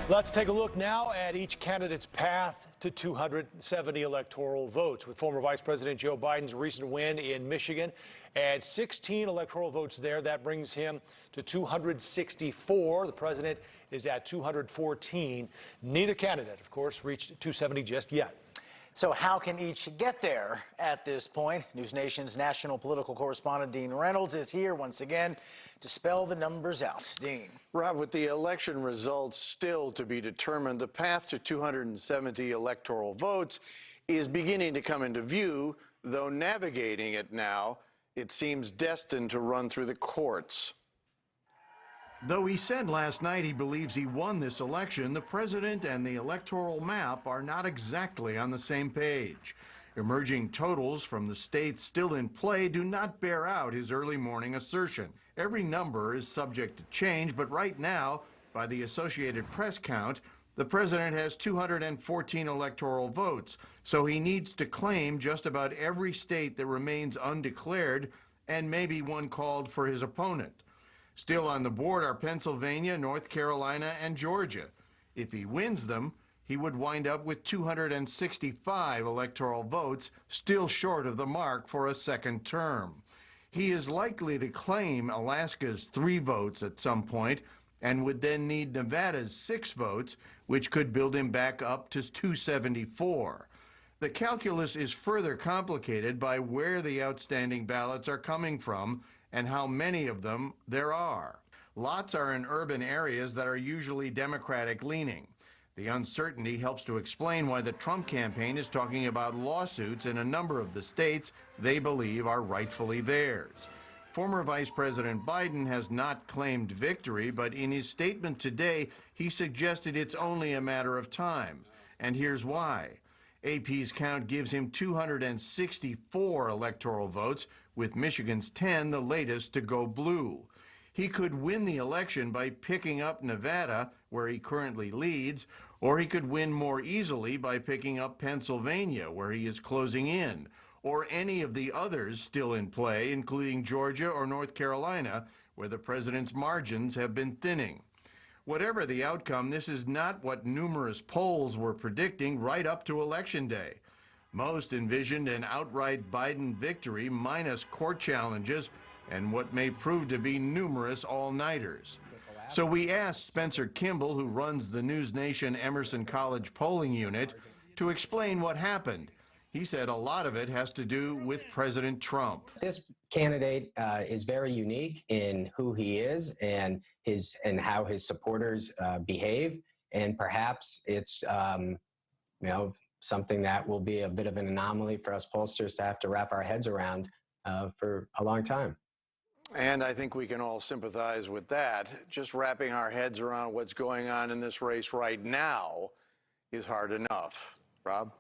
Let's take a look now at each candidate's path to 270 electoral votes. With former Vice President Joe Biden's recent win in Michigan and 16 electoral votes there, that brings him to 264. The president is at 214. Neither candidate, of course, reached 270 just yet. So how can each get there at this point? NewsNation's national political correspondent Dean Reynolds is here once again to spell the numbers out. Dean. Rob, with the election results still to be determined, the path to 270 electoral votes is beginning to come into view, though navigating it now, it seems destined to run through the courts. Though he said last night he believes he won this election, the president and the electoral map are not exactly on the same page. Emerging totals from the states still in play do not bear out his early morning assertion. Every number is subject to change, but right now, by the Associated Press count, the president has 214 electoral votes, so he needs to claim just about every state that remains undeclared and maybe one called for his opponent. Still on the board are Pennsylvania, North Carolina, and Georgia. If he wins them, he would wind up with 265 electoral votes, still short of the mark for a second term. He is likely to claim Alaska's 3 votes at some point and would then need Nevada's 6 votes, which could build him back up to 274. The calculus is further complicated by where the outstanding ballots are coming from and how many of them there are. Lots are in urban areas that are usually Democratic leaning. The uncertainty helps to explain why the Trump campaign is talking about lawsuits in a number of the states they believe are rightfully theirs. Former Vice President Biden has not claimed victory, but in his statement today, he suggested it's only a matter of time. And here's why. AP's count gives him 264 electoral votes, with Michigan's 10 the latest to go blue. He could win the election by picking up Nevada, where he currently leads, or he could win more easily by picking up Pennsylvania, where he is closing in, or any of the others still in play, including Georgia or North Carolina, where the president's margins have been thinning. Whatever the outcome, this is not what numerous polls were predicting right up to Election Day. Most envisioned an outright Biden victory minus court challenges and what may prove to be numerous all-nighters. So we asked Spencer Kimball, who runs the NewsNation Emerson College polling unit, to explain what happened. He said a lot of it has to do with President Trump. This candidate is very unique in who he is and how his supporters behave, and perhaps it's something that will be a bit of an anomaly for us pollsters to have to wrap our heads around for a long time. And I think we can all sympathize with that. Just wrapping our heads around what's going on in this race right now is hard enough. Rob?